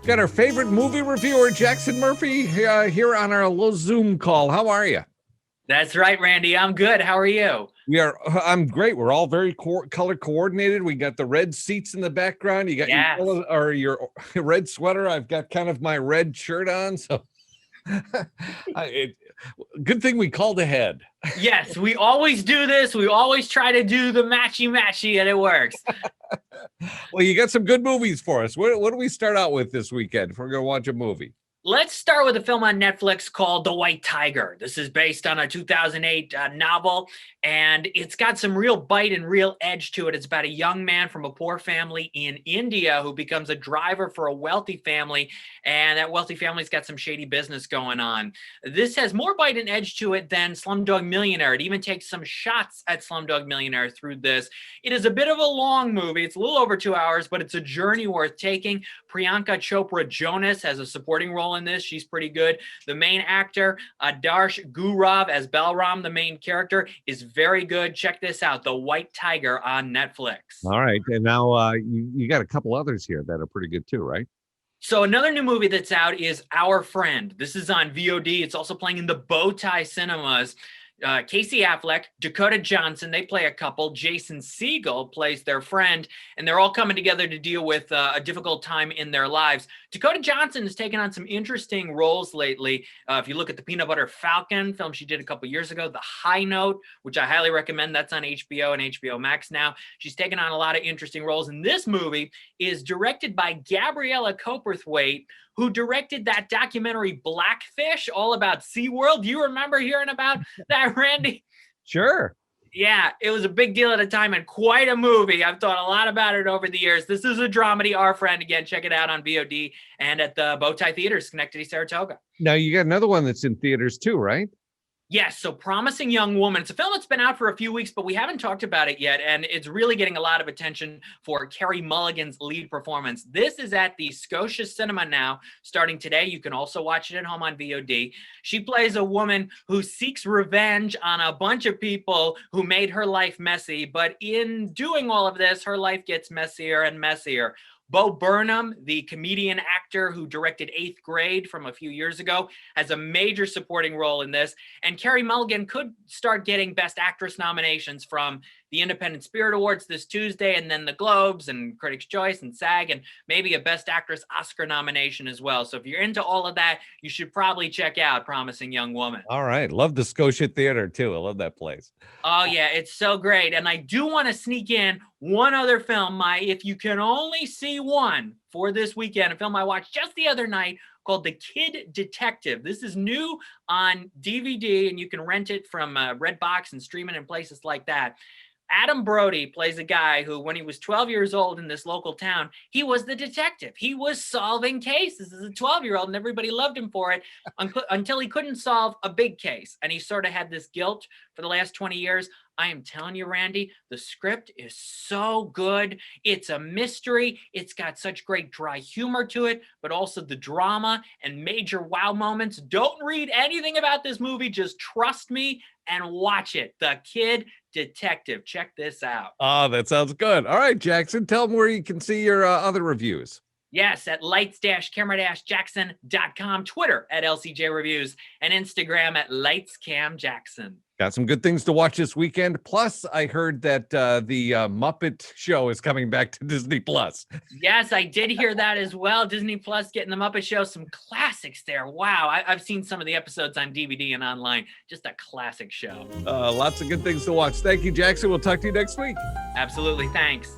Got our favorite movie reviewer, Jackson Murphy, here on our little Zoom call. How are you? That's right, Randy. I'm good. How are you? I'm great. We're all very color coordinated. We got the red seats in the background. You got Yes. your red sweater. I've got kind of my red shirt on. So good thing we called ahead. Yes, we always do this. We always try to do the matchy, and it works. Well, you got some good movies for us. What do we start out with this weekend if we're going to watch a movie? Let's start with a film on Netflix called The White Tiger. This is based on a 2008 novel, and it's got some real bite and real edge to it. It's about a young man from a poor family in India who becomes a driver for a wealthy family, and that wealthy family's got some shady business going on. This has more bite and edge to it than Slumdog Millionaire. It even takes some shots at Slumdog Millionaire through this. It is a bit of a long movie. It's a little over 2 hours, but it's a journey worth taking. Priyanka Chopra Jonas has a supporting role in this. She's pretty good. The main actor, Adarsh Gaurav as Balram, the main character, is very good. Check this out, The White Tiger on Netflix. All right. And now you got a couple others here that are pretty good too, right? So another new movie that's out is Our Friend. This is on VOD. It's also playing in the Bowtie Cinemas. Casey Affleck, Dakota Johnson, they play a couple. Jason Segel plays their friend, and they're all coming together to deal with a difficult time in their lives. Dakota Johnson has taken on some interesting roles lately. If you look at the Peanut Butter Falcon film she did a couple years ago, The High Note, which I highly recommend, that's on HBO and HBO Max now. She's taken on a lot of interesting roles, and this movie is directed by Gabriella Cowperthwaite, who directed that documentary Blackfish, all about SeaWorld. Do you remember hearing about that, Randy? Sure. Yeah, it was a big deal at the time and quite a movie. I've thought a lot about it over the years. This is a dramedy, Our Friend. Again, check it out on VOD and at the Bowtie Theaters, Schenectady, Saratoga. Now, you got another one that's in theaters too, right? Yes, so Promising Young Woman. It's a film that's been out for a few weeks, but we haven't talked about it yet, and it's really getting a lot of attention for Carey Mulligan's lead performance. This is at the Scotia Cinema now, starting today. You can also watch it at home on VOD. She plays a woman who seeks revenge on a bunch of people who made her life messy, but in doing all of this, her life gets messier and messier. Bo Burnham, the comedian actor who directed 8th Grade from a few years ago, has a major supporting role in this. And Carey Mulligan could start getting Best Actress nominations from the Independent Spirit Awards this Tuesday, and then the Globes and Critics' Choice and SAG, and maybe a Best Actress Oscar nomination as well. So if you're into all of that, you should probably check out Promising Young Woman. All right. Love the Scotia Theater too. I love that place. Oh, yeah, it's so great. And I do want to sneak in one other film, if you can only see one for this weekend, a film I watched just the other night called The Kid Detective. This is new on DVD, and you can rent it from Redbox and stream it in places like that. Adam Brody plays a guy who, when he was 12 years old in this local town, he was the detective. He was solving cases as a 12-year-old, and everybody loved him for it until he couldn't solve a big case. And he sort of had this guilt for the last 20 years. I am telling you, Randy, the script is so good. It's a mystery. It's got such great dry humor to it, but also the drama and major wow moments. Don't read anything about this movie. Just trust me and watch it. The Kid Detective. Check this out. Oh, that sounds good. All right, Jackson, tell them where you can see your other reviews. Yes, at lights-camera-jackson.com, Twitter at LCJ Reviews, and Instagram at LightsCamJackson. Got some good things to watch this weekend. Plus, I heard that the Muppet Show is coming back to Disney Plus. Yes, I did hear that as well. Disney Plus getting the Muppet Show, some classics there. Wow, I've seen some of the episodes on DVD and online. Just a classic show. Lots of good things to watch. Thank you, Jackson. We'll talk to you next week. Absolutely, thanks.